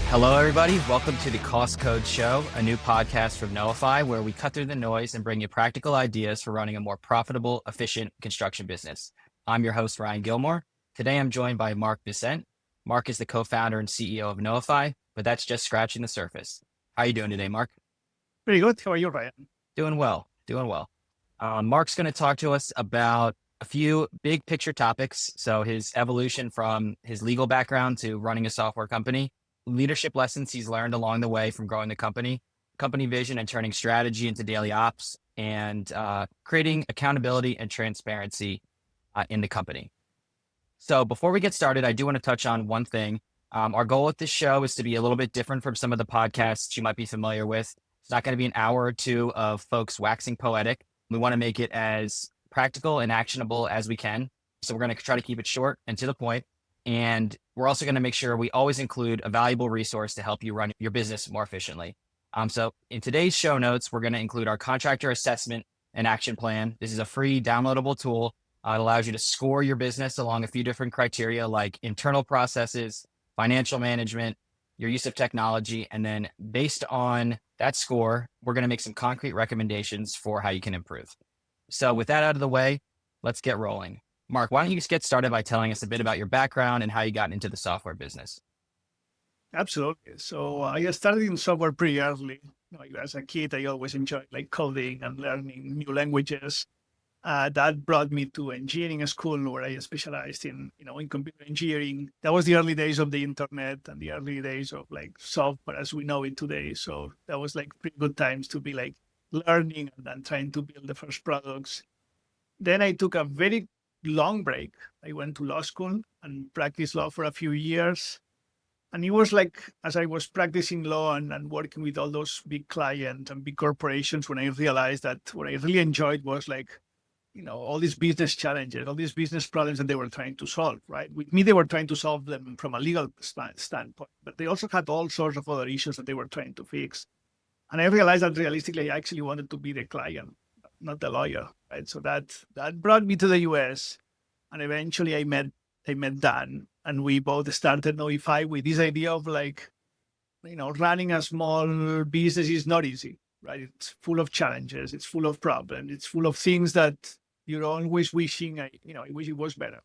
Hello, everybody. Welcome to the Cost Code Show, a new podcast from Knowify, where we cut through the noise and bring you practical ideas for running a more profitable, efficient construction business. I'm your host, Ryan Gilmore. Today, I'm joined by Marc Visent. Marc is the co-founder and CEO of Knowify, but that's just scratching the surface. How are you doing today, Marc? Pretty good. How are you, Ryan? Doing well. Marc's going to talk to us about a few big picture topics. So his evolution from his legal background to running a software company, leadership lessons he's learned along the way from growing the company vision and turning strategy into daily ops, and creating accountability and transparency in the company. So before we get started, I do want to touch on one thing. Our goal with this show is to be a little bit different from some of the podcasts you might be familiar with. It's not going to be an hour or two of folks waxing poetic. We want to make it as practical and actionable as we can. So we're going to try to keep it short and to the point. And we're also going to make sure we always include a valuable resource to help you run your business more efficiently. So in today's show notes, we're going to include our contractor assessment and action plan. This is a free downloadable tool. It allows you to score your business along a few different criteria like internal processes, financial management, your use of technology. And then based on that score, we're going to make some concrete recommendations for how you can improve. So with that out of the way, let's get rolling. Marc, why don't you just get started by telling us a bit about your background and how you got into the software business? Absolutely. So I started in software pretty early. As a kid, I always enjoyed coding and learning new languages. That brought me to engineering school, where I specialized in computer engineering. That was the early days of the internet and the early days of software as we know it today. So that was pretty good times to be learning and trying to build the first products. Then I took a very long break. I went to law school and practiced law for a few years. And it was as I was practicing law and working with all those big clients and big corporations, when I realized that what I really enjoyed was all these business challenges, all these business problems that they were trying to solve, right? With me, they were trying to solve them from a legal standpoint, but they also had all sorts of other issues that they were trying to fix. And I realized that realistically, I actually wanted to be the client, not the lawyer, right? So that brought me to the US, and eventually I met Dan, and we both started Knowify with this idea of running a small business is not easy, right? It's full of challenges, it's full of problems, it's full of things that you're always wishing, I wish it was better.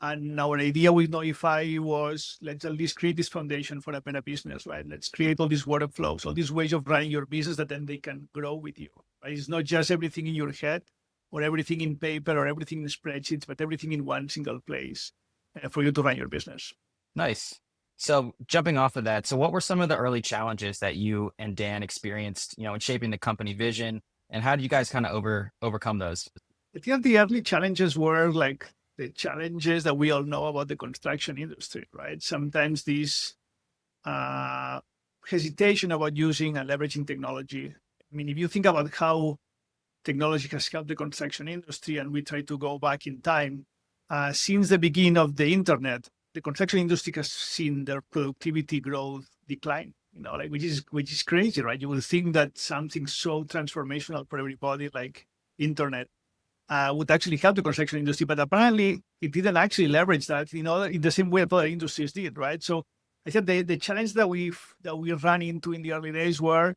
And our idea with Knowify was, let's at least create this foundation for a better business, right? Let's create all these workflows, all these ways of running your business that then they can grow with you, right? It's not just everything in your head or everything in paper or everything in spreadsheets, but everything in one single place for you to run your business. Nice. So jumping off of that, so what were some of the early challenges that you and Dan experienced, in shaping the company vision, and how did you guys kind of overcome those? I think the early challenges were the challenges that we all know about the construction industry, right? Sometimes this hesitation about using and leveraging technology. I mean, if you think about how technology has helped the construction industry, and we try to go back in time, since the beginning of the internet, the construction industry has seen their productivity growth decline, which is crazy, right? You would think that something so transformational for everybody like internet would actually help the construction industry, but apparently it didn't actually leverage that, in the same way that other industries did, right? So I said the challenge that we ran into in the early days were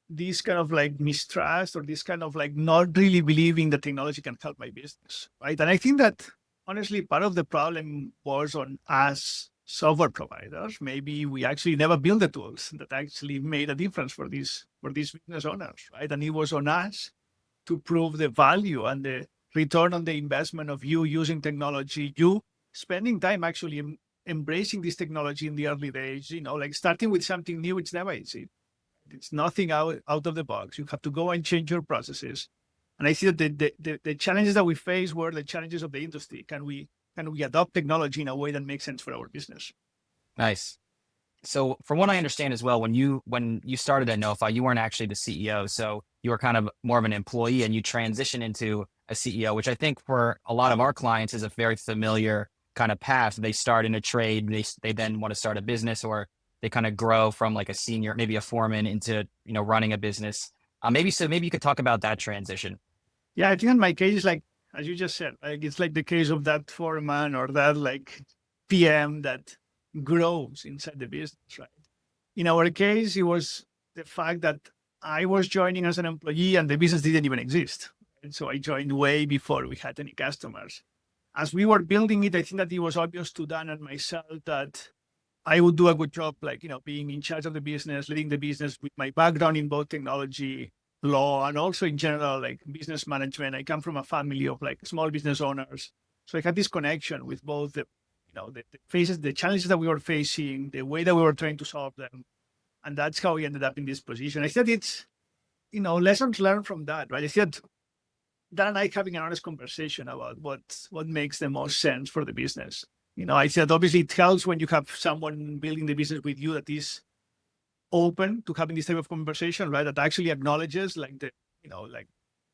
this kind of mistrust, or this kind of not really believing that technology can help my business, right? And I think that honestly, part of the problem was on us software providers. Maybe we actually never built the tools that actually made a difference for these business owners, right? And it was on us to prove the value and the return on the investment of you using technology, you spending time actually embracing this technology in the early days, starting with something new. It's never easy. It's nothing out of the box. You have to go and change your processes. And I see that the challenges that we face were the challenges of the industry. Can we adopt technology in a way that makes sense for our business? Nice. So from what I understand as well, when you started at Knowify, you weren't actually the CEO. So you were kind of more of an employee, and you transitioned into a CEO, which I think for a lot of our clients is a very familiar kind of path. They start in a trade, they then want to start a business, or they kind of grow from a senior, maybe a foreman, into, running a business. Maybe you could talk about that transition. Yeah, I think in my case, as you just said, it's the case of that foreman or that PM that grows inside the business, right? In our case, it was the fact that I was joining as an employee and the business didn't even exist. And so I joined way before we had any customers. As we were building it, I think that it was obvious to Dan and myself that I would do a good job, like, being in charge of the business, leading the business with my background in both technology, law, and also in general, like business management. I come from a family of like small business owners. So I had this connection with both the challenges that we were facing, the way that we were trying to solve them. And that's how we ended up in this position. I said it's, lessons learned from that, right? I said Dan and I having an honest conversation about what makes the most sense for the business. I said, obviously it helps when you have someone building the business with you that is open to having this type of conversation, right? That actually acknowledges like like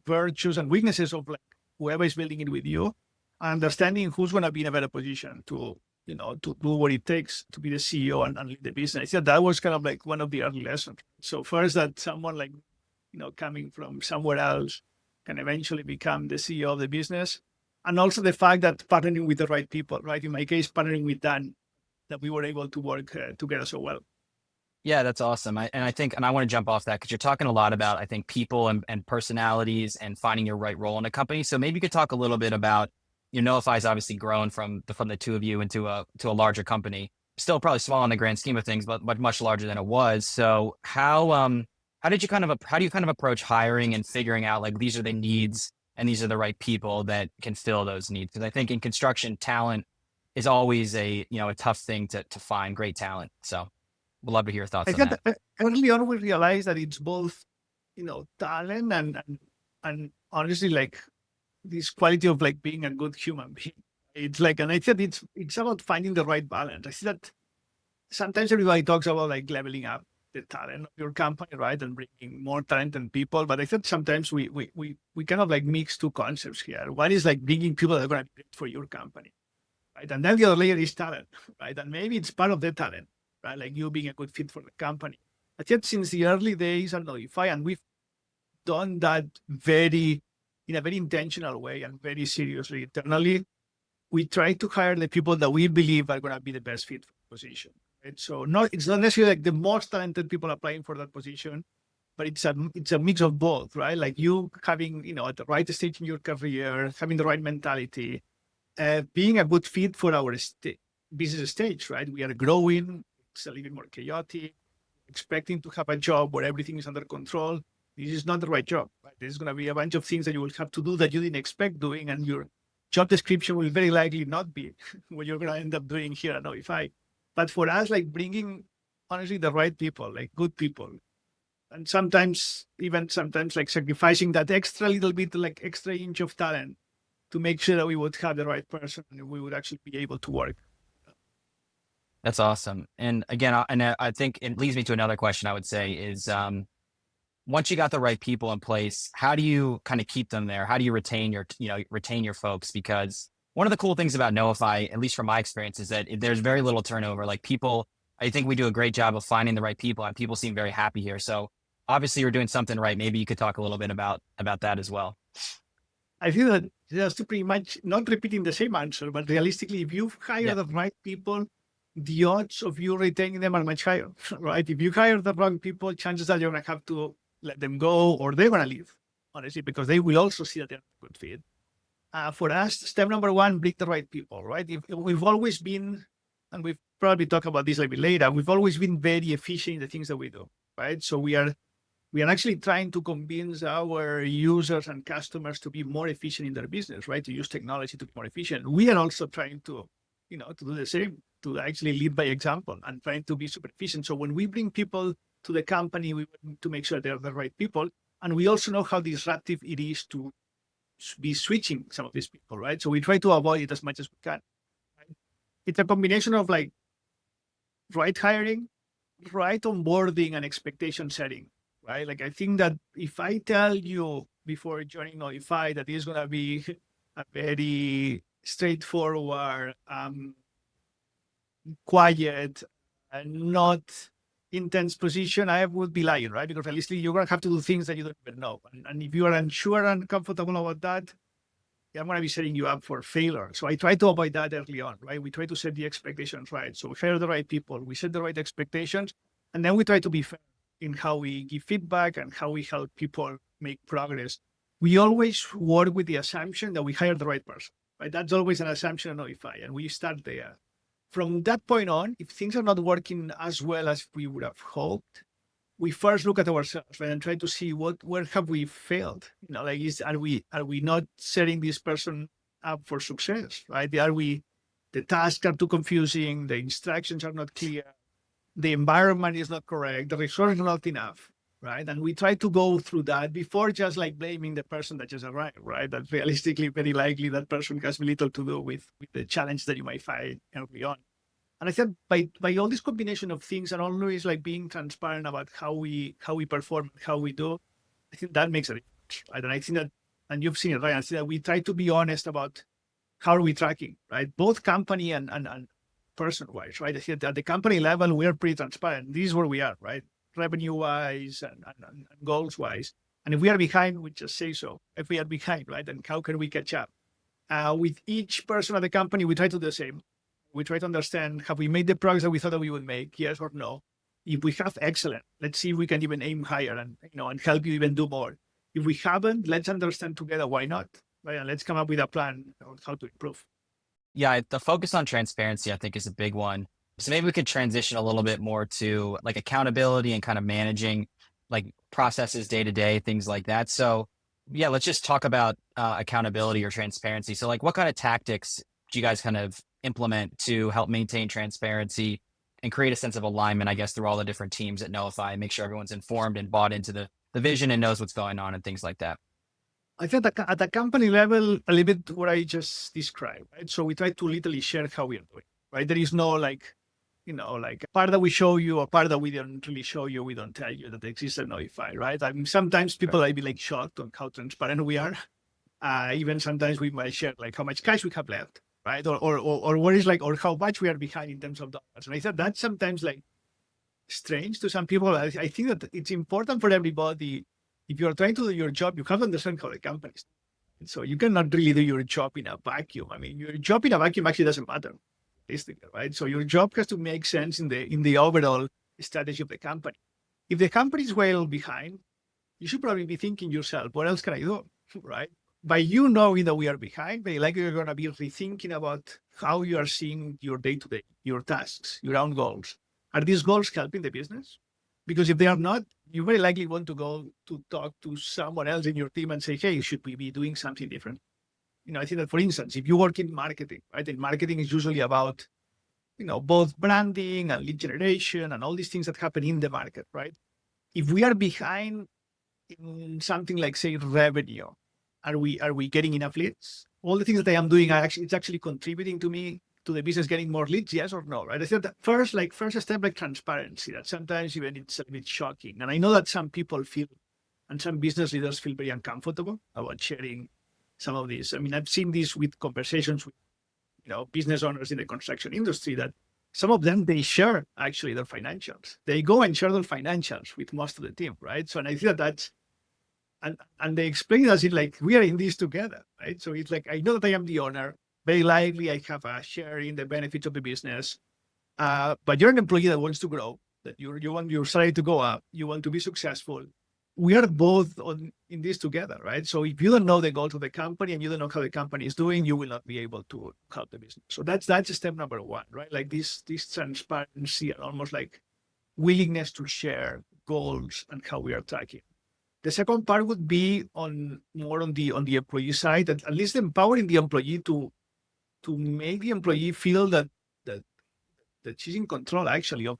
virtues and weaknesses of like whoever is building it with you, and understanding who's going to be in a better position to, to do what it takes to be the CEO and lead the business. I said that was kind of like one of the early lessons. So first that someone like, coming from somewhere else can eventually become the CEO of the business. And also the fact that partnering with the right people, right? In my case, partnering with Dan, that we were able to work together so well. Yeah, that's awesome. And I want to jump off that because you're talking a lot about, I think, people and personalities and finding your right role in a company. So maybe you could talk a little bit about, Knowify's obviously grown from the two of you into a larger company. Still probably small in the grand scheme of things, but much larger than it was. So how do you kind of approach hiring and figuring out like these are the needs and these are the right people that can fill those needs? Because I think in construction, talent is always a tough thing to find great talent. So we'd love to hear your thoughts I on think that. that early on we realized that it's both, talent and honestly like this quality of like being a good human being. It's like, and I said it's about finding the right balance. I see that sometimes everybody talks about like leveling up the talent of your company, right, and bringing more talented people. But I think sometimes we kind of like mix two concepts here. One is like bringing people that are going to be great for your company, right, and then the other layer is talent, right, and maybe it's part of the talent, right, like you being a good fit for the company. I think since the early days at Knowify, and we've done that in a very intentional way and very seriously internally, we try to hire the people that we believe are going to be the best fit for the position. Right? So it's not necessarily like the most talented people applying for that position, but it's a mix of both, right? Like you having, at the right stage in your career, having the right mentality, being a good fit for our business stage, right? We are growing, it's a little more chaotic, expecting to have a job where everything is under control. This is not the right job, right? There's going to be a bunch of things that you will have to do that you didn't expect doing, and your job description will very likely not be what you're going to end up doing here at Knowify. But for us, like bringing, honestly, the right people, like good people, and sometimes like sacrificing that extra little bit, like extra inch of talent to make sure that we would have the right person and we would actually be able to work. That's awesome. And again, I think it leads me to another question I would say is, once you got the right people in place, how do you kind of keep them there? How do you retain your folks? Because one of the cool things about Knowify, at least from my experience, is that there's very little turnover. Like people, I think we do a great job of finding the right people, and people seem very happy here. So obviously you're doing something right. Maybe you could talk a little bit about that as well. I feel that just pretty much not repeating the same answer, but realistically, if you hire the right people, the odds of you retaining them are much higher, right? If you hire the wrong people, chances are you're going to have to let them go or they're going to leave, honestly, because they will also see that they're a good fit. For us, step number one, bring the right people, right? If we've always been, and we've probably talk about this a bit later, we've always been very efficient in the things that we do, right? So we are actually trying to convince our users and customers to be more efficient in their business, right? To use technology to be more efficient. We are also trying to, to do the same, to actually lead by example and trying to be super efficient. So when we bring people to the company, we want to make sure they're the right people. And we also know how disruptive it is to be switching some of these people, right? So we try to avoid it as much as we can. Right? It's a combination of like right hiring, right onboarding, and expectation setting, right? Like I think that if I tell you before joining Knowify that it's going to be a very straightforward, quiet, and not intense position, I would be lying, right? Because realistically, you're going to have to do things that you don't even know. And if you are unsure and uncomfortable about that, I'm going to be setting you up for failure. So I try to avoid that early on, right? We try to set the expectations right. So we hire the right people, we set the right expectations, and then we try to be fair in how we give feedback and how we help people make progress. We always work with the assumption that we hire the right person, right? That's always an assumption at Knowify, and we start there. From that point on, if things are not working as well as we would have hoped, we first look at ourselves, right, and try to see where have we failed. Like are we not setting this person up for success, right? The tasks are too confusing, the instructions are not clear, the environment is not correct, the resources are not enough, right? And we try to go through that before just like blaming the person that just arrived, right? That realistically, very likely that person has little to do with the challenge that you might find early on. And I said by all this combination of things and always like being transparent about how we perform, how we do, I think that makes a difference, right? And I think that, and you've seen it, right? I see that we try to be honest about how are we tracking, right? Both company and person-wise, right? I think at the company level, we're pretty transparent. This is where we are, right? Revenue-wise and goals-wise. And if we are behind, we just say so. If we are behind, right? And how can we catch up? With each person at the company, we try to do the same. We try to understand, have we made the progress that we thought that we would make? Yes or no? If we have, excellent. Let's see if we can even aim higher and help you even do more. If we haven't, let's understand together why not, right? And let's come up with a plan on how to improve. Yeah, the focus on transparency, I think, is a big one. So maybe we could transition a little bit more to like accountability and kind of managing like processes day to day, things like that. So yeah, let's just talk about accountability or transparency. So like what kind of tactics do you guys kind of implement to help maintain transparency and create a sense of alignment, I guess, through all the different teams at Knowify and make sure everyone's informed and bought into the vision and knows what's going on and things like that? I think at the company level, a little bit what I just described, right? So we try to literally share how we are doing, right? There is no like a part that we show you or part that we don't really show you, we don't tell you that exists at Knowify, right? I mean, sometimes people might be like shocked on how transparent we are. Even sometimes we might share like how much cash we have left, right? Or what is like, or how much we are behind in terms of dollars. And I thought that's sometimes like strange to some people. I think that it's important for everybody. If you're trying to do your job, you have to understand how the company is. And so you cannot really do your job in a vacuum. I mean, your job in a vacuum actually doesn't matter, right? So your job has to make sense in the overall strategy of the company. If the company is well behind, you should probably be thinking yourself, what else can I do, right? By you knowing that we are behind, very likely you're going to be rethinking about how you are seeing your day-to-day, your tasks, your own goals. Are these goals helping the business? Because if they are not, you very likely want to go to talk to someone else in your team and say, hey, should we be doing something different? I think that, for instance, if you work in marketing, right, and marketing is usually about, both branding and lead generation and all these things that happen in the market, right? If we are behind in something like, say, revenue, are we getting enough leads? All the things that I am doing it's actually contributing to the business getting more leads, yes or no, right? I think that first step, like transparency, that sometimes even it's a bit shocking. And I know that some people feel, and some business leaders feel very uncomfortable about sharing some of these. I mean, I've seen this with conversations with, business owners in the construction industry, that some of them, they share actually their financials. They go and share their financials with most of the team, right? So, and I feel that's, and they explain us it like, we are in this together, right? So it's like, I know that I am the owner. Very likely I have a share in the benefits of the business. But you're an employee that wants to grow, that you want your salary to go up, you want to be successful. We are both in this together, right? So if you don't know the goals of the company and you don't know how the company is doing, you will not be able to help the business. So that's step number one, right? Like this transparency and almost like willingness to share goals and how we are tracking. The second part would be more on the employee side, at least empowering the employee to make the employee feel that she's in control actually of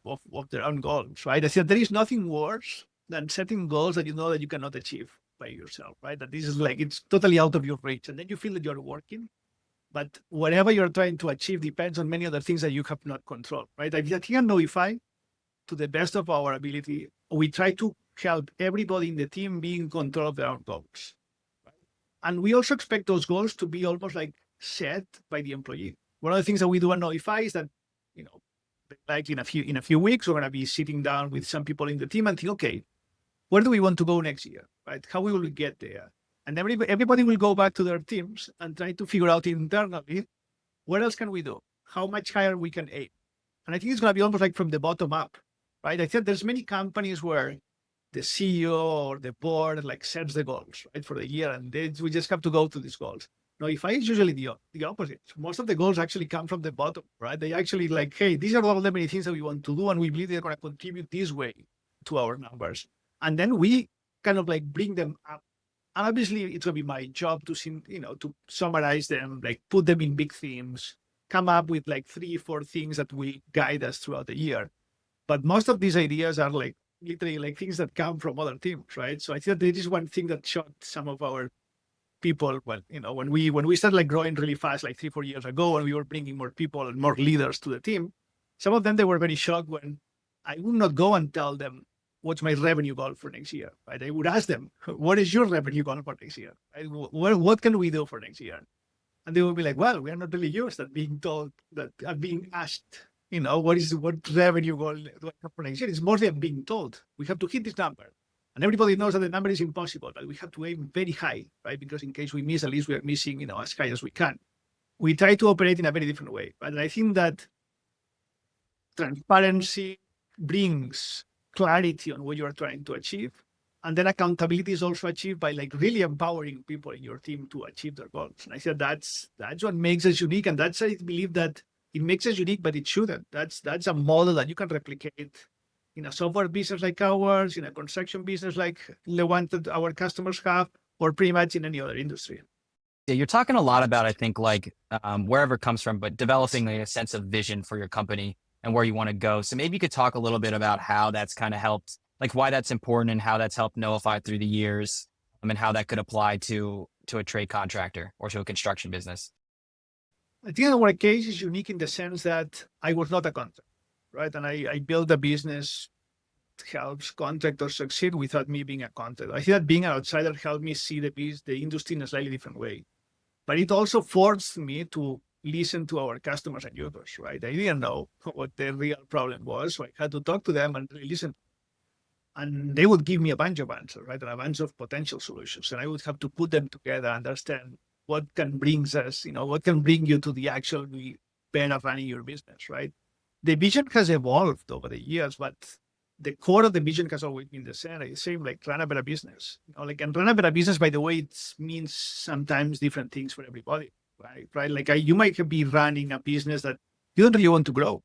their own goals, right? I said there is nothing worse than setting goals that you know that you cannot achieve by yourself, right? That this is like, it's totally out of your reach. And then you feel that you're working, but whatever you're trying to achieve depends on many other things that you have not controlled, right? I think at Knowify, to the best of our ability, we try to help everybody in the team be in control of their own goals. Right? And we also expect those goals to be almost like set by the employee. One of the things that we do at Knowify is that, like in a few weeks, we're going to be sitting down with some people in the team and think, okay, where do we want to go next year? Right? How will we get there? And everybody will go back to their teams and try to figure out internally, what else can we do? How much higher we can aim? And I think it's going to be almost like from the bottom up, right? I think there's many companies where the CEO or the board like sets the goals, right, for the year, and we just have to go to these goals. Knowify is usually the opposite. Most of the goals actually come from the bottom, right? They actually like, hey, these are all the many things that we want to do, and we believe they're going to contribute this way to our numbers. And then we kind of like bring them up. And obviously, it's going to be my job to, to summarize them, like put them in big themes, come up with like 3-4 things that will guide us throughout the year. But most of these ideas are like literally like things that come from other teams, right? So I think there is one thing that shocked some of our people. Well, when we started like growing really fast, like 3-4 years ago, and we were bringing more people and more leaders to the team, some of them, they were very shocked when I would not go and tell them what's my revenue goal for next year, right? I would ask them, what is your revenue goal for next year? Right? What can we do for next year? And they would be like, well, we are not really used to being told that, being asked, what revenue goal do I have for next year? It's mostly being told we have to hit this number. And everybody knows that the number is impossible, but we have to aim very high, right? Because in case we miss, at least we are missing, as high as we can. We try to operate in a very different way. But I think that transparency brings clarity on what you are trying to achieve. And then accountability is also achieved by like really empowering people in your team to achieve their goals. And I said that's what makes us unique. And that's, I believe that it makes us unique, but it shouldn't. That's a model that you can replicate in a software business like ours, in a construction business like the one that our customers have, or pretty much in any other industry. Yeah, you're talking a lot about, I think, like wherever it comes from, but developing like, a sense of vision for your company and where you want to go. So maybe you could talk a little bit about how that's kind of helped, like why that's important and how that's helped Knowify through the years, and how that could apply to a trade contractor or to a construction business. I think our case is unique in the sense that I was not a contractor, right? And I built a business that helps contractors succeed without me being a contractor. I think that being an outsider helped me see the industry in a slightly different way. But it also forced me to listen to our customers and users, right? I didn't know what the real problem was, so I had to talk to them and really listen. And they would give me a bunch of answers, right? And a bunch of potential solutions. And I would have to put them together, understand what can bring us, what can bring you to the actual pain of running your business, right? The vision has evolved over the years, but the core of the vision has always been the same. It's same like run a better business. And run a better business, by the way, it means sometimes different things for everybody, right? Like you might be running a business that you don't really want to grow,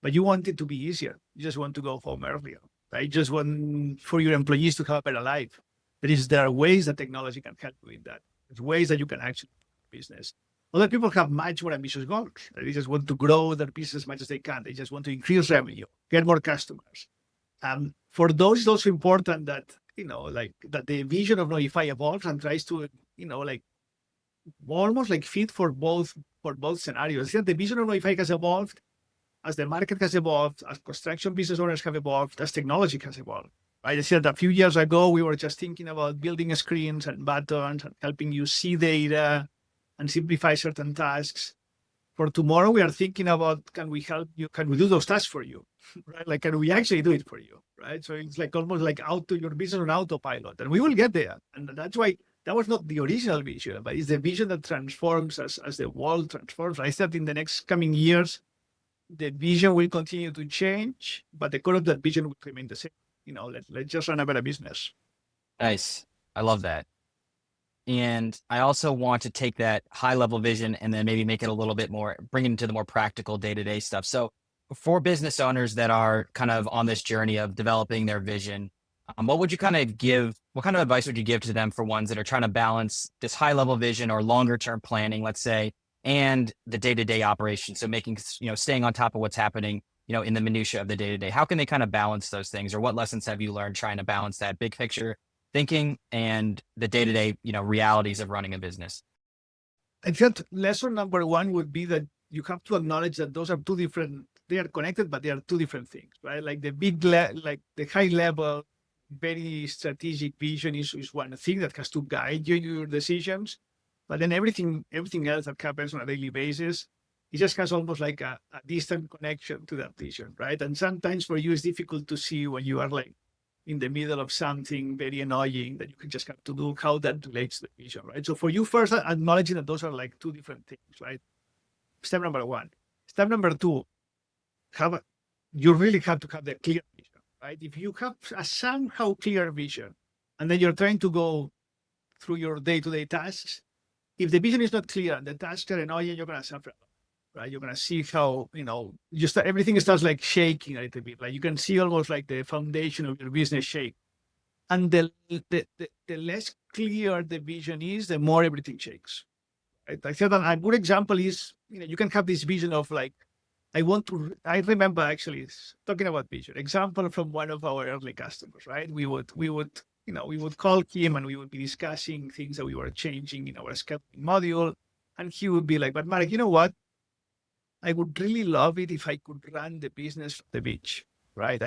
but you want it to be easier. You just want to go home earlier. Right? Just want for your employees to have a better life. There are ways that technology can help you with that. There's ways that you can actually business. Other people have much more ambitious goals. They just want to grow their business as much as they can. They just want to increase revenue, get more customers. For those, it's also important that, that the vision of Knowify evolves and tries to, almost like fit for both scenarios. The vision of Knowify has evolved as the market has evolved, as construction business owners have evolved, as technology has evolved. Right? I said a few years ago, we were just thinking about building screens and buttons and helping you see data and simplify certain tasks. For tomorrow, we are thinking about, can we help you? Can we do those tasks for you? Right? Like, can we actually do it for you? Right? So it's like almost like your business on autopilot, and we will get there. And that's why that was not the original vision, but it's the vision that transforms as the world transforms. I said in the next coming years, the vision will continue to change, but the core of that vision will remain the same. Let's just run a better business. Nice. I love that. And I also want to take that high level vision and then maybe make it a little bit more, bring it into the more practical day-to-day stuff. So for business owners that are kind of on this journey of developing their vision, what would you kind of give, what kind of advice would you give to them for ones that are trying to balance this high level vision or longer term planning, let's say, and the day-to-day operation? So making, staying on top of what's happening, in the minutia of the day-to-day. How can they kind of balance those things, or what lessons have you learned trying to balance that big picture thinking and the day-to-day, realities of running a business? I think lesson number one would be that you have to acknowledge that those are two different, they are connected, but they are two different things, right? Like the like the high level, very strategic vision is one thing that has to guide your decisions. But then everything else that happens on a daily basis, it just has almost like a distant connection to that vision, right? And sometimes for you, it's difficult to see when you are like, in the middle of something very annoying that you can just have to do, how that relates to the vision, right? So for you first, acknowledging that those are like two different things, right? Step number one. Step number two, you really have to have the clear vision, right? If you have a somehow clear vision, and then you're trying to go through your day-to-day tasks, if the vision is not clear and the tasks are annoying, you're going to suffer, right? You're going to see how, everything starts like shaking a little bit. Like you can see almost like the foundation of your business shake. And the less clear the vision is, the more everything shakes. Right? I think that a good example is, you can have this vision of like, I remember actually talking about vision, example from one of our early customers, right? We would call him and we would be discussing things that we were changing in our scheduling module. And he would be like, but Mark, you know what? I would really love it if I could run the business from the beach, right?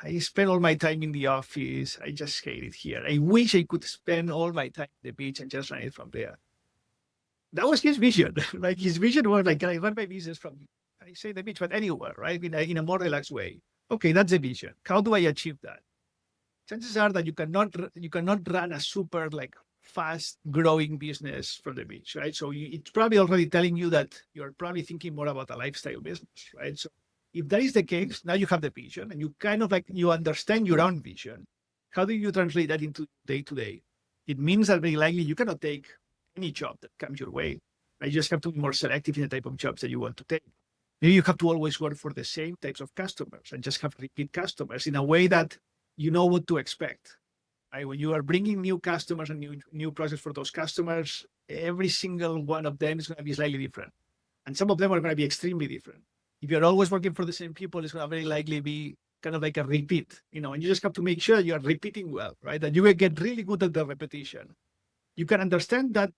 I spend all my time in the office. I just hate it here. I wish I could spend all my time at the beach and just run it from there. That was his vision. Like his vision was like, can I run my business from, I say the beach, but anywhere, right? In a more relaxed way. Okay, that's the vision. How do I achieve that? Chances are that you cannot run a super like fast growing business from the beach, right? So it's probably already telling you that you're probably thinking more about a lifestyle business, right? So if that is the case, now you have the vision and you kind of like, you understand your own vision. How do you translate that into day to day? It means that very likely you cannot take any job that comes your way. Right? You just have to be more selective in the type of jobs that you want to take. Maybe you have to always work for the same types of customers and just have repeat customers in a way that you know what to expect. Right? When you are bringing new customers and new projects for those customers, every single one of them is going to be slightly different. And some of them are going to be extremely different. If you're always working for the same people, it's going to very likely be kind of like a repeat, and you just have to make sure you are repeating well, right? That you will get really good at the repetition. You can understand that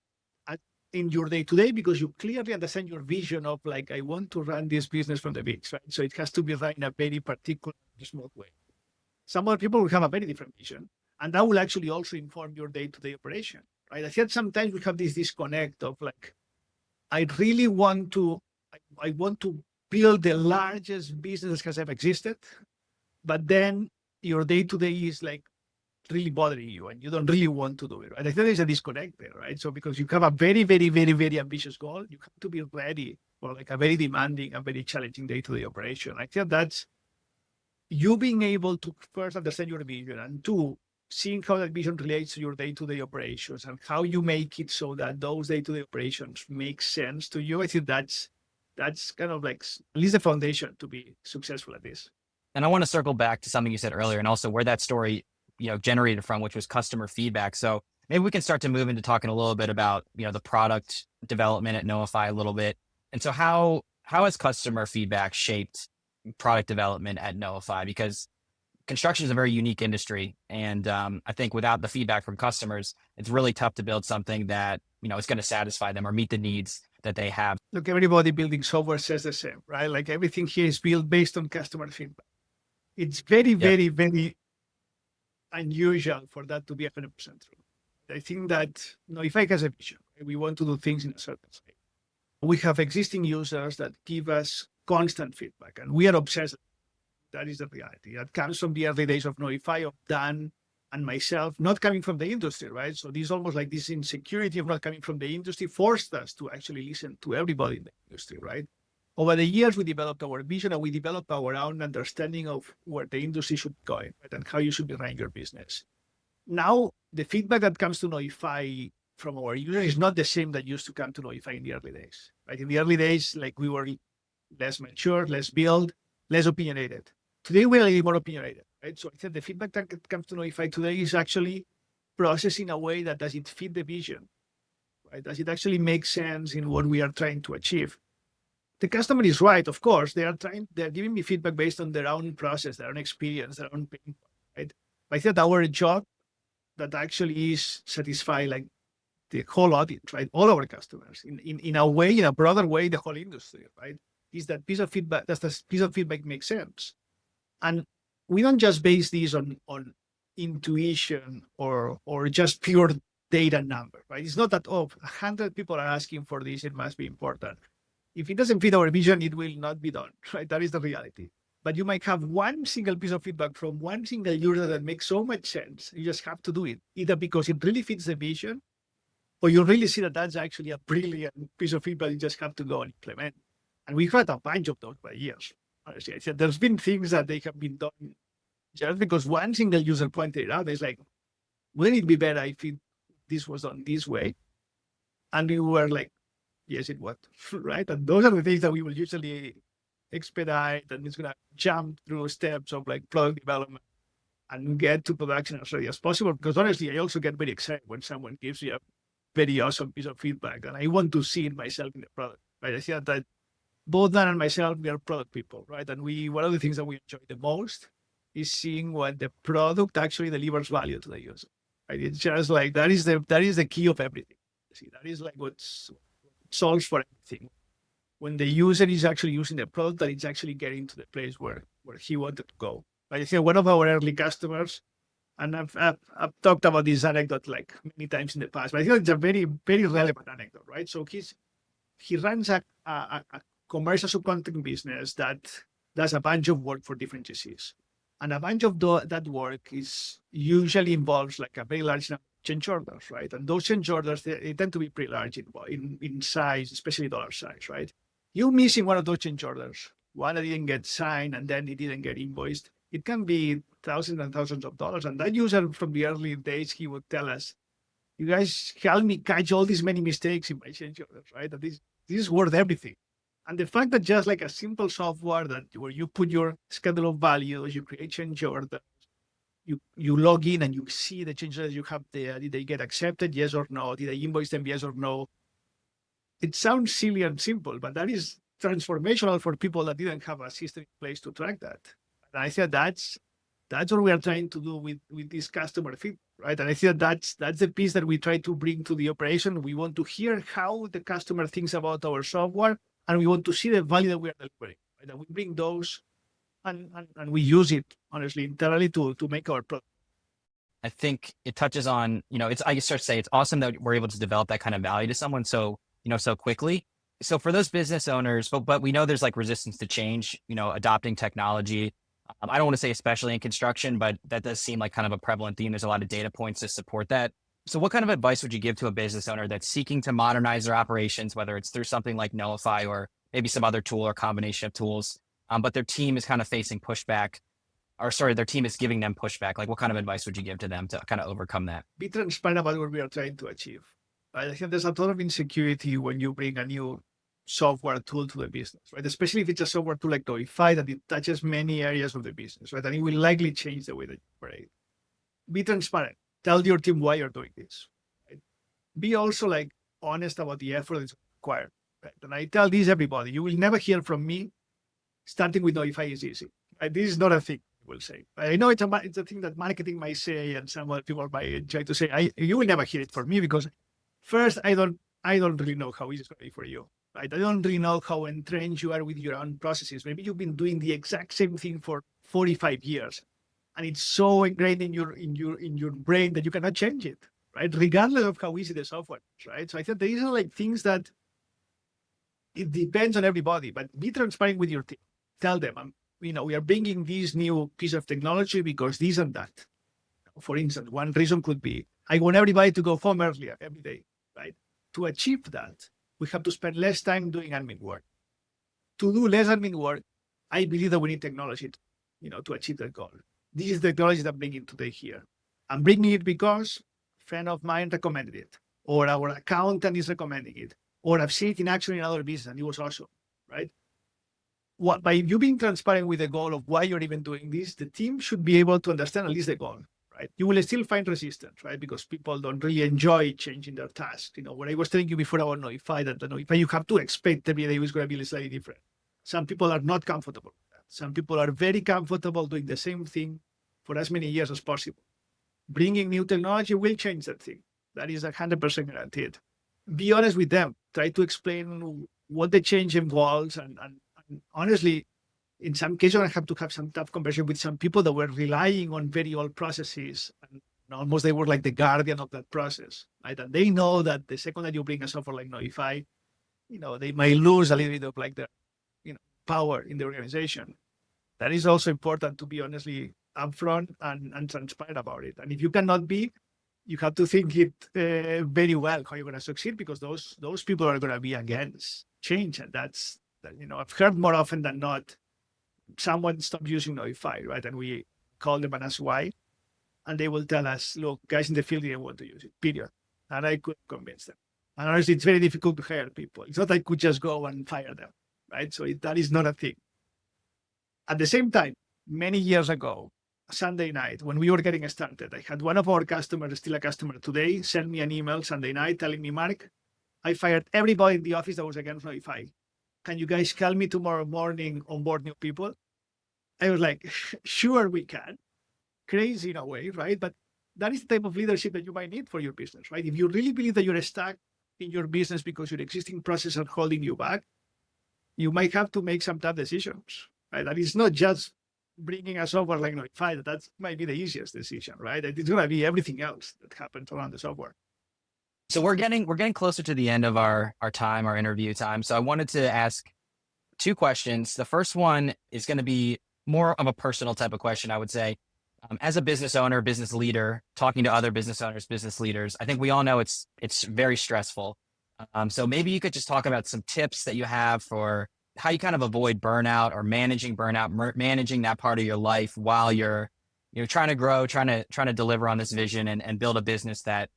in your day-to-day because you clearly understand your vision of like, I want to run this business from the beach, right? So it has to be run in a very particular, small way. Some other people will have a very different vision, and that will actually also inform your day-to-day operation, right? I think sometimes we have this disconnect of like, I really want to build the largest business that has ever existed, but then your day-to-day is like really bothering you and you don't really want to do it, right? I think there's a disconnect there, right? So because you have a very, very, very, very ambitious goal, you have to be ready for like a very demanding and very challenging day-to-day operation. I think that's you being able to first understand your vision and two, seeing how that vision relates to your day-to-day operations and how you make it so that those day-to-day operations make sense to you. I think that's kind of like at least the foundation to be successful at this. And I want to circle back to something you said earlier and also where that story, generated from, which was customer feedback. So maybe we can start to move into talking a little bit about, the product development at Knowify a little bit. And so how has customer feedback shaped product development at Knowify? Because construction is a very unique industry. And I think without the feedback from customers, it's really tough to build something that, is going to satisfy them or meet the needs that they have. Look, everybody building software says the same, right? Like everything here is built based on customer feedback. It's very, very, very unusual for that to be 100% true. I think that Knowify has a vision. We want to do things in a certain way. We have existing users that give us constant feedback, and we are obsessed. That is the reality. That comes from the early days of Knowify, of Dan and myself, not coming from the industry, right? So this almost like this insecurity of not coming from the industry forced us to actually listen to everybody in the industry, right? Over the years, we developed our vision and we developed our own understanding of where the industry should go, right? And how you should be running your business. Now, the feedback that comes to Knowify from our users is not the same that used to come to Knowify in the early days. Right? In the early days, like we were less mature, less built, less opinionated. Today, we're a little more opinionated, right? So I said the feedback that comes to Knowify today is actually processed in a way that does it fit the vision, right? Does it actually make sense in what we are trying to achieve? The customer is right, of course. They're giving me feedback based on their own process, their own experience, their own pain, right? But I think our job that actually is satisfy like the whole audience, right? All our customers in a way, in a broader way, the whole industry, right? Is that piece of feedback, does this piece of feedback make sense? And we don't just base these on intuition or just pure data number, right? It's not that, 100 people are asking for this, it must be important. If it doesn't fit our vision, it will not be done, right? That is the reality. but you might have one single piece of feedback from one single user that makes so much sense. You just have to do it, either because it really fits the vision, or you really see that that's actually a brilliant piece of feedback you just have to go and implement. And we've had a bunch of those by years. Honestly, I said there's been things that they have been done just because one single user pointed it out. It's like, wouldn't it be better if this was done this way? And we were like, yes, it would, right? And those are the things that we will usually expedite, and it's going to jump through steps of like product development and get to production as early as possible. Because honestly, I also get very excited when someone gives me a very awesome piece of feedback, and I want to see it myself in the product, right? I see that both Dan and myself, we are product people, right? And one of the things that we enjoy the most is seeing what the product actually delivers value to the user, right? It's just like, that is the key of everything. See, that is like what solves for everything. When the user is actually using the product, that it's actually getting to the place where he wanted to go. Like I said, one of our early customers, and I've talked about this anecdote like many times in the past, but I think it's a very, very relevant anecdote, right? So he runs a commercial subcontracting business that does a bunch of work for different GCs. And a bunch of that work is usually involves like a very large number of change orders, right? And those change orders, they tend to be pretty large in size, especially dollar size, right? You missing one of those change orders, one that didn't get signed and then it didn't get invoiced, it can be thousands and thousands of dollars. And that user from the early days, he would tell us, you guys help me catch all these many mistakes in my change orders, right? That this is worth everything. And the fact that just like a simple software where you put your schedule of values, you create change orders, you log in and you see the changes that you have there. Did they get accepted? Yes or no? Did I invoice them? Yes or no? It sounds silly and simple, but that is transformational for people that didn't have a system in place to track that. And I said that's what we are trying to do with this customer feedback, right? And I think that's the piece that we try to bring to the operation. We want to hear how the customer thinks about our software, and we want to see the value that we are delivering. Right? And we bring those and we use it honestly internally to make our product. I think it touches on, I start to say it's awesome that we're able to develop that kind of value to someone so quickly. So for those business owners, but we know there's like resistance to change, adopting technology. I don't want to say especially in construction, but that does seem like kind of a prevalent theme. There's a lot of data points to support that. So what kind of advice would you give to a business owner that's seeking to modernize their operations, whether it's through something like Knowify or maybe some other tool or combination of tools, but their team is kind of facing pushback, their team is giving them pushback? Like what kind of advice would you give to them to kind of overcome that? Be transparent about what we are trying to achieve. Right? I think there's a lot of insecurity when you bring a new software tool to the business, right? Especially if it's a software tool like Knowify that it touches many areas of the business, right? And it will likely change the way that you operate. Be transparent. Tell your team why you're doing this. Right? Be also like honest about the effort that's required. Right? And I tell this everybody, you will never hear from me starting with Knowify is easy. Right? This is not a thing, I will say. I know it's a thing that marketing might say and some other people might try to say. You will never hear it from me because first, I don't really know how easy it's going to be for you. Right? I don't really know how entrenched you are with your own processes. Maybe you've been doing the exact same thing for 45 years, and it's so ingrained in your brain that you cannot change it, right? Regardless of how easy the software is, right? So I think these are like things that it depends on everybody, but be transparent with your team. Tell them, we are bringing this new piece of technology because this and that. For instance, one reason could be I want everybody to go home earlier every day, right? To achieve that, we have to spend less time doing admin work. To do less admin work, I believe that we need technology, to achieve that goal. This is the technology that I'm bringing today here. I'm bringing it because a friend of mine recommended it, or our accountant is recommending it, or I've seen it in action in other business and it was awesome, right? By you being transparent with the goal of why you're even doing this, the team should be able to understand at least the goal. Right? You will still find resistance, right? Because people don't really enjoy changing their tasks. What I was telling you before about Knowify, that Knowify, you have to expect every day is going to be slightly different. Some people are not comfortable with that. Some people are very comfortable doing the same thing for as many years as possible. Bringing new technology will change that thing. That is 100% guaranteed. Be honest with them. Try to explain what the change involves. And honestly, in some cases, I have to have some tough conversation with some people that were relying on very old processes, and almost they were like the guardian of that process, right? And they know that the second that you bring a software like Knowify, they might lose a little bit of like the, power in the organization. that is also important to be honestly upfront and transparent about it. And if you cannot be, you have to think it very well how you're going to succeed, because those people are going to be against change. And that's, I've heard more often than not, someone stopped using Knowify, right? And we call them and ask why. And they will tell us, look, guys in the field didn't want to use it, period. And I couldn't convince them. And honestly, it's very difficult to hire people. It's not like I could just go and fire them, right? So that is not a thing. At the same time, many years ago, Sunday night, when we were getting started, I had one of our customers, still a customer today, send me an email Sunday night telling me, Mark, I fired everybody in the office that was against Knowify. Can you guys help me tomorrow morning onboard new people? I was like, sure we can. Crazy in a way, right? But that is the type of leadership that you might need for your business, right? If you really believe that you're stuck in your business because your existing processes are holding you back, you might have to make some tough decisions, right? And it's not just bringing a software like Knowify. That might be the easiest decision, right? It's going to be everything else that happens around the software. So we're getting closer to the end of our interview time. So I wanted to ask two questions. The first one is going to be more of a personal type of question, I would say. As a business owner, business leader, talking to other business owners, business leaders, I think we all know it's very stressful. So maybe you could just talk about some tips that you have for how you kind of avoid burnout or managing burnout, managing that part of your life while you're trying to grow, trying to deliver on this vision and build a business that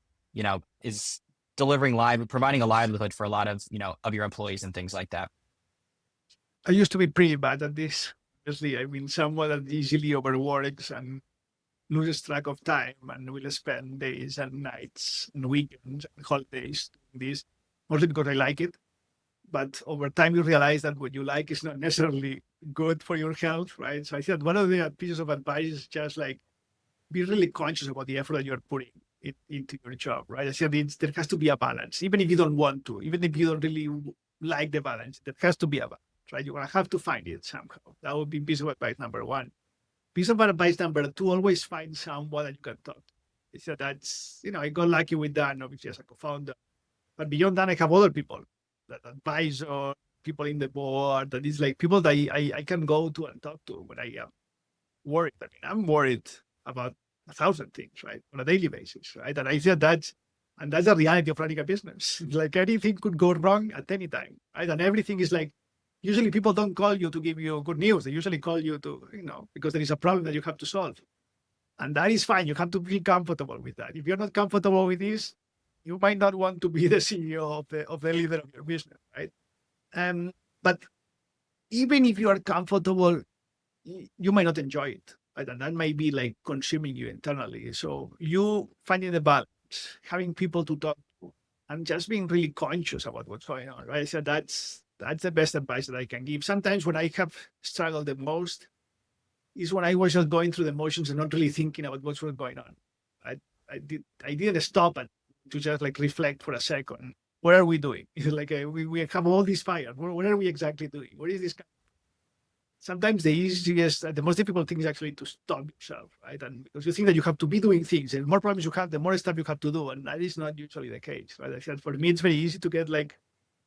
is providing a livelihood for a lot of of your employees and things like that. I used to be pretty bad at this. Obviously, I've been someone that easily overworks and loses track of time, and will spend days and nights and weekends and holidays doing this, mostly because I like it. But over time, you realize that what you like is not necessarily good for your health, right? So I think one of the pieces of advice is just like, be really conscious about the effort that you're putting into your job, right? I said there has to be a balance, even if you don't want to, even if you don't really like the balance, there has to be a balance, right? You're going to have to find it somehow. That would be piece of advice number one. Piece of advice number two, always find someone that you can talk to. So that's, I got lucky with that, obviously, as a co-founder. But beyond that, I have other people, that advisor, people in the board, that is like people that I can go to and talk to when I am worried. I mean, I'm worried about 1,000 things, right, on a daily basis, right? And I said that's the reality of running a business. Like anything could go wrong at any time, right? And everything is like, usually people don't call you to give you good news. They usually call you to, because there is a problem that you have to solve. And that is fine. You have to be comfortable with that. If you're not comfortable with this, you might not want to be the CEO of the leader of your business, right? But even if you are comfortable, you might not enjoy it, right? And that might be like consuming you internally. So you finding the balance, having people to talk to, and just being really conscious about what's going on, right? So that's the best advice that I can give. Sometimes when I have struggled the most is when I was just going through the motions and not really thinking about what's going on. I didn't stop and to just like reflect for a second. What are we doing? It's like we have all these fires. What are we exactly doing? What is this? Sometimes the most difficult thing is actually to stop yourself, right? And because you think that you have to be doing things, and the more problems you have, the more stuff you have to do, and that is not usually the case, right? I said for me, it's very easy to get like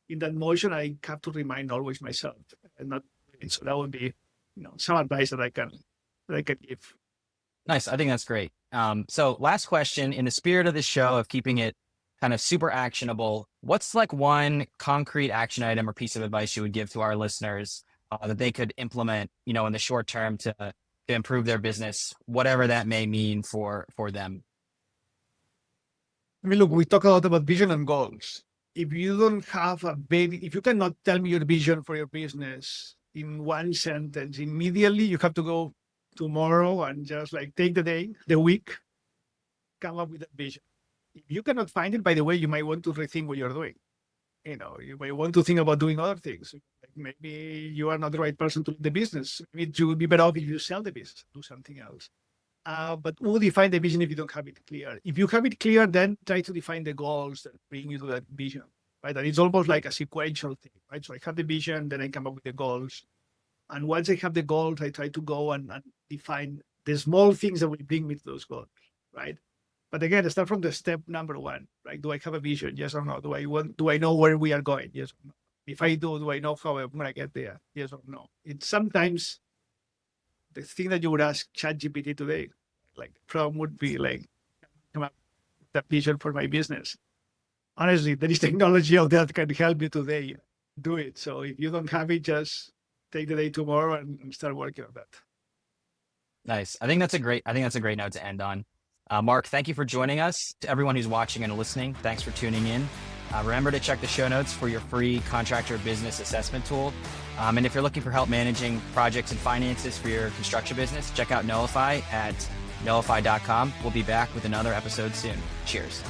in that motion. I have to remind always myself, and not. So that would be, some advice that I can give. Nice. I think that's great. So last question, in the spirit of this show of keeping it kind of super actionable, what's like one concrete action item or piece of advice you would give to our listeners that they could implement, in the short term to improve their business, whatever that may mean for them? I mean, look, we talk a lot about vision and goals. If you don't have if you cannot tell me your vision for your business in one sentence immediately, you have to go tomorrow and just like take the day, the week, come up with a vision. If you cannot find it, by the way, you might want to rethink what you're doing. You might want to think about doing other things. Like maybe you are not the right person to lead the business. Maybe you would be better off if you sell the business, do something else. But who define the vision if you don't have it clear? If you have it clear, then try to define the goals that bring you to that vision, right? And it's almost like a sequential thing, right? So I have the vision, then I come up with the goals. And once I have the goals, I try to go and define the small things that will bring me to those goals, right? But again, I start from the step number one, right? Do I have a vision? Yes or no? Do I know where we are going? Yes or no? If I do I know how I'm going to get there? Yes or no? It's sometimes the thing that you would ask ChatGPT today, like the problem would be like, come up with a vision for my business. Honestly, there is technology out there that can help you today. Do it. So if you don't have it, just take the day tomorrow and start working on that. Nice. I think that's a great note to end on. Marc, thank you for joining us. To everyone who's watching and listening, thanks for tuning in. Remember to check the show notes for your free contractor business assessment tool. And if you're looking for help managing projects and finances for your construction business, check out Knowify at knowify.com. We'll be back with another episode soon. Cheers.